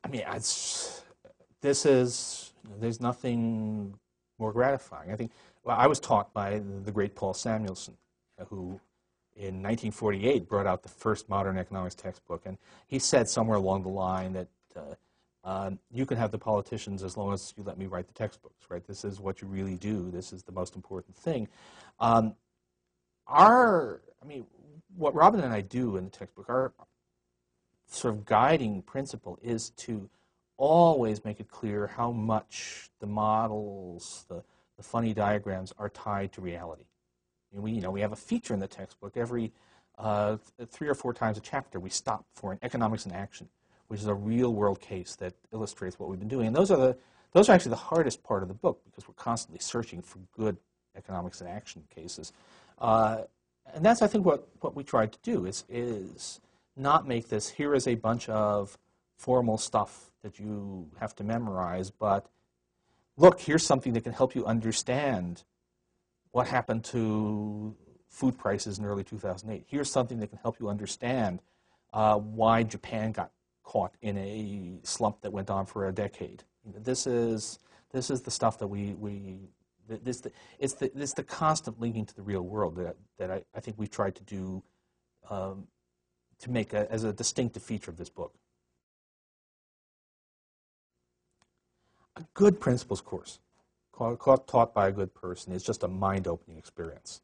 I mean, this is, there's nothing more gratifying. I think, well, I was taught by the great Paul Samuelson, who in 1948 brought out the first modern economics textbook, and he said somewhere along the line that you can have the politicians as long as you let me write the textbooks, right? This is what you really do. This is the most important thing. I mean, what Robin and I do in the textbook, our sort of guiding principle is to always make it clear how much the models, the funny diagrams are tied to reality. And we have a feature in the textbook every 3 or 4 times a chapter. We stop for an economics in action, which is a real-world case that illustrates what we've been doing. And those are actually the hardest part of the book because we're constantly searching for good economics in action cases. And that's, I think, what we tried to do is not make this, here is a bunch of formal stuff that you have to memorize, but look, here's something that can help you understand what happened to food prices in early 2008. Here's something that can help you understand why Japan got caught in a slump that went on for a decade. This is the stuff that it's the constant linking to the real world that I think we've tried to do to make as a distinctive feature of this book. A good principles course taught by a good person is just a mind-opening experience.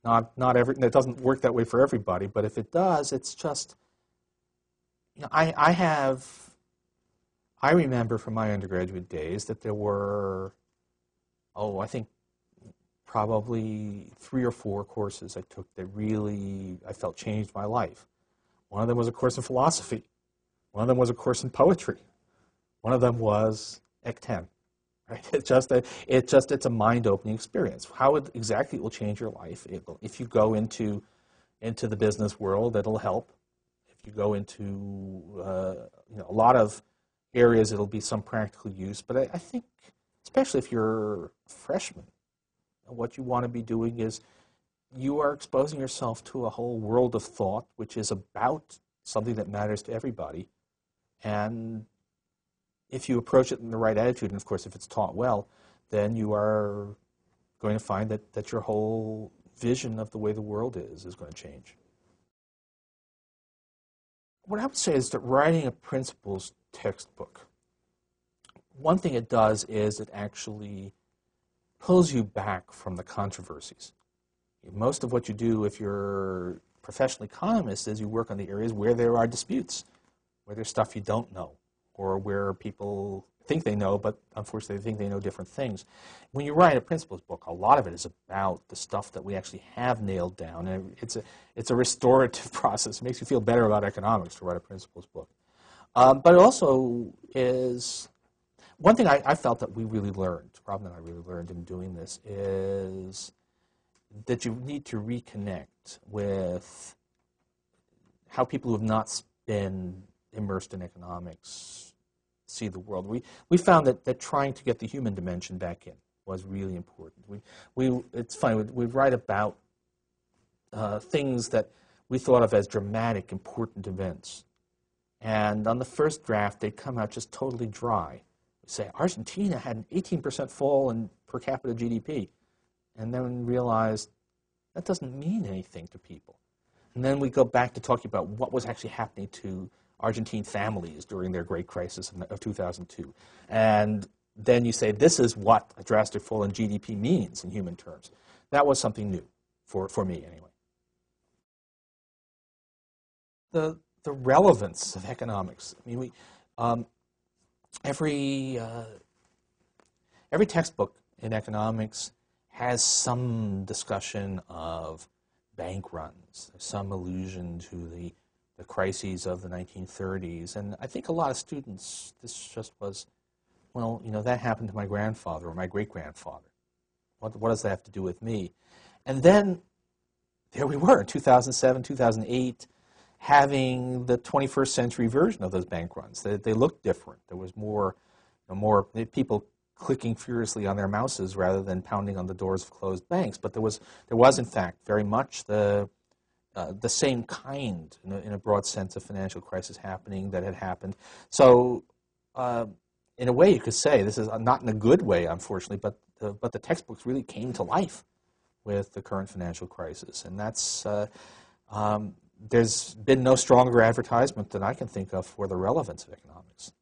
It doesn't work that way for everybody, but if it does, it's just, I remember from my undergraduate days that there were, I think probably 3 or 4 courses I took that really, I felt, changed my life. One of them was a course in philosophy. One of them was a course in poetry. One of them was Ec 10. Right? It's a mind-opening experience. How exactly it will change your life, if you go into the business world, it'll help. If you go into a lot of areas, it'll be some practical use. But I think, especially if you're a freshman, what you want to be doing is you are exposing yourself to a whole world of thought, which is about something that matters to everybody. And if you approach it in the right attitude, and of course if it's taught well, then you are going to find that your whole vision of the way the world is going to change. What I would say is that writing a principles textbook, one thing it does is it actually pulls you back from the controversies. Most of what you do if you're a professional economist is you work on the areas where there are disputes, where there's stuff you don't know, or where people think they know, but unfortunately they think they know different things. When you write a principles book, a lot of it is about the stuff that we actually have nailed down. And it's a restorative process. It makes you feel better about economics to write a principles book. But it also is, one thing I felt that we really learned, Robin and I really learned in doing this, is that you need to reconnect with how people who have not been immersed in economics see the world. We found that trying to get the human dimension back in was really important. It's funny, we'd write about things that we thought of as dramatic, important events. And on the first draft, they'd come out just totally dry. We'd say, Argentina had an 18% fall in per capita GDP. And then realized that doesn't mean anything to people. And then we go back to talking about what was actually happening to Argentine families during their great crisis of 2002. And then you say, this is what a drastic fall in GDP means in human terms. That was something new, for me anyway. The relevance of economics. I mean, every textbook in economics has some discussion of bank runs, some allusion to the crises of the 1930s. And I think a lot of students, this just was, well, that happened to my grandfather or my great-grandfather. What does that have to do with me? And then there we were in 2007, 2008, having the 21st century version of those bank runs. They looked different. There was more people clicking furiously on their mouses rather than pounding on the doors of closed banks. But there was in fact very much the the same kind, in a broad sense, of financial crisis happening that had happened. So, in a way, you could say this is not in a good way, unfortunately, but the textbooks really came to life with the current financial crisis, and that's there's been no stronger advertisement that I can think of for the relevance of economics.